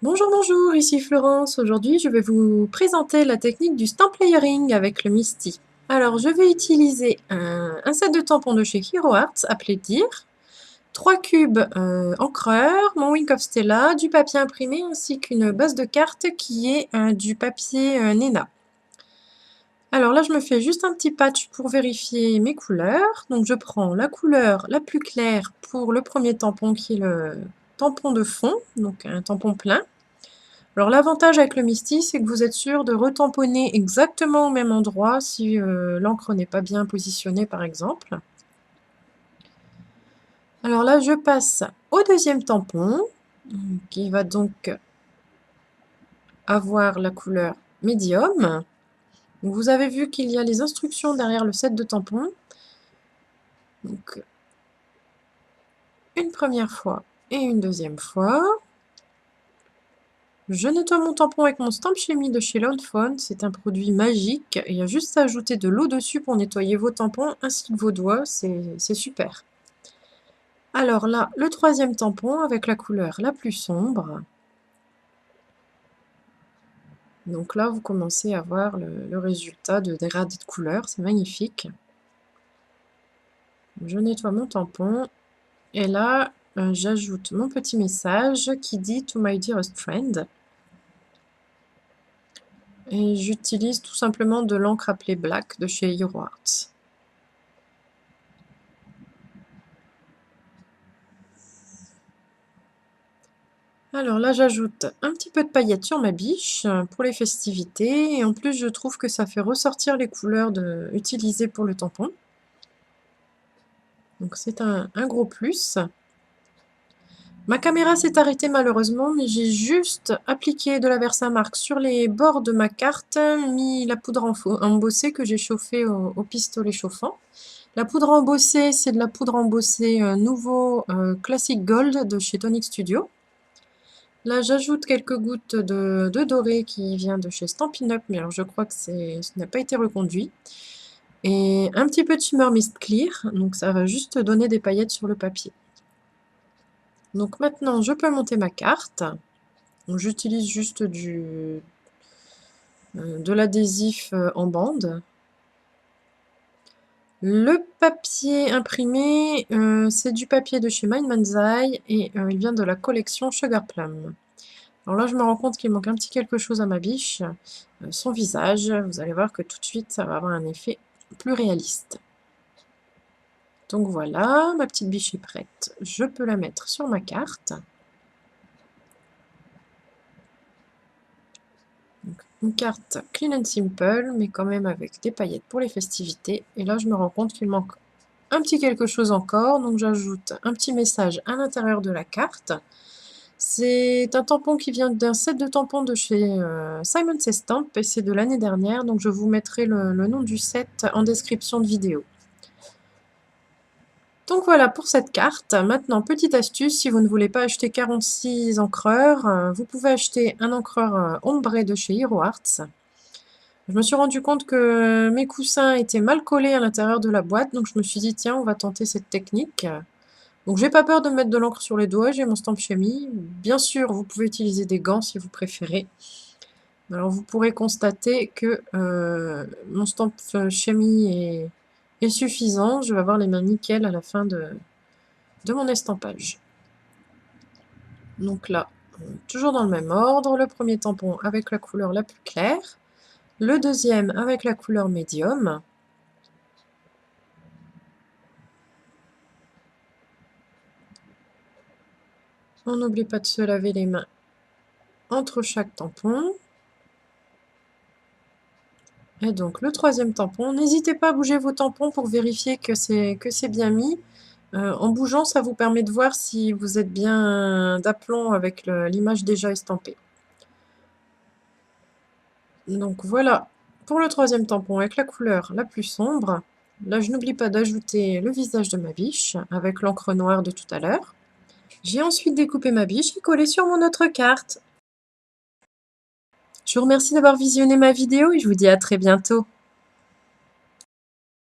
Bonjour, bonjour, ici Florence. Aujourd'hui, je vais vous présenter la technique du stamp layering avec le Misty. Alors, je vais utiliser un set de tampons de chez Hero Arts appelé Dear, 3 cubes encreurs, mon Wink of Stella, du papier imprimé ainsi qu'une base de cartes qui est du papier Nena. Alors là, je me fais juste un petit patch pour vérifier mes couleurs. Donc, je prends la couleur la plus claire pour le premier tampon qui est le tampon de fond, donc un tampon plein. Alors l'avantage avec le Misty, c'est que vous êtes sûr de retamponner exactement au même endroit si l'encre n'est pas bien positionnée par exemple. Alors là, je passe au deuxième tampon, qui va donc avoir la couleur médium. Vous avez vu qu'il y a les instructions derrière le set de tampons. Donc, une première fois et une deuxième fois. Je nettoie mon tampon avec mon Stamp Chemie de chez Lawnfawn. C'est un produit magique. Il y a juste à ajouter de l'eau dessus pour nettoyer vos tampons ainsi que vos doigts. C'est super. Alors là, le troisième tampon avec la couleur la plus sombre. Donc là, vous commencez à voir le résultat de dégradé de couleur. C'est magnifique. Je nettoie mon tampon. Et là, j'ajoute mon petit message qui dit « To my dearest friend ». Et j'utilise tout simplement de l'encre appelée Black de chez Hero Arts. Alors là, j'ajoute un petit peu de paillettes sur ma biche pour les festivités. Et en plus, je trouve que ça fait ressortir les couleurs utilisées pour le tampon. Donc c'est un gros plus. Ma caméra s'est arrêtée malheureusement, mais j'ai juste appliqué de la Versamark sur les bords de ma carte, mis la poudre embossée que j'ai chauffée au pistolet chauffant. La poudre embossée, c'est de la poudre embossée nouveau Classic Gold de chez Tonic Studio. Là, j'ajoute quelques gouttes de doré qui vient de chez Stampin' Up, mais alors je crois que ce n'a pas été reconduit. Et un petit peu de Shimmer Mist Clear, donc ça va juste donner des paillettes sur le papier. Donc maintenant, je peux monter ma carte. J'utilise juste de l'adhésif en bande. Le papier imprimé, c'est du papier de chez Mind Manzai et il vient de la collection Sugar Plum. Alors là, je me rends compte qu'il manque un petit quelque chose à ma biche, son visage. Vous allez voir que tout de suite, ça va avoir un effet plus réaliste. Donc voilà, ma petite biche est prête. Je peux la mettre sur ma carte. Donc, une carte clean and simple, mais quand même avec des paillettes pour les festivités. Et là, je me rends compte qu'il manque un petit quelque chose encore. Donc j'ajoute un petit message à l'intérieur de la carte. C'est un tampon qui vient d'un set de tampons de chez Simon Says Stamp et c'est de l'année dernière. Donc je vous mettrai le nom du set en description de vidéo. Donc voilà pour cette carte. Maintenant, petite astuce, si vous ne voulez pas acheter 46 encreurs, vous pouvez acheter un encreur ombré de chez Hero Arts. Je me suis rendu compte que mes coussins étaient mal collés à l'intérieur de la boîte, donc je me suis dit tiens, on va tenter cette technique. Donc j'ai pas peur de mettre de l'encre sur les doigts, j'ai mon Stamp Chemie. Bien sûr, vous pouvez utiliser des gants si vous préférez. Alors vous pourrez constater que mon Stamp Chemie est suffisant. Je vais avoir les mains nickel à la fin de mon estampage. Donc là, toujours dans le même ordre, le premier tampon avec la couleur la plus claire, le deuxième avec la couleur médium. On n'oublie pas de se laver les mains entre chaque tampon. Et donc le troisième tampon, n'hésitez pas à bouger vos tampons pour vérifier que c'est bien mis. En bougeant, ça vous permet de voir si vous êtes bien d'aplomb avec l'image déjà estampée. Donc voilà pour le troisième tampon avec la couleur la plus sombre. Là, je n'oublie pas d'ajouter le visage de ma biche avec l'encre noire de tout à l'heure. J'ai ensuite découpé ma biche et collé sur mon autre carte. Je vous remercie d'avoir visionné ma vidéo et je vous dis à très bientôt.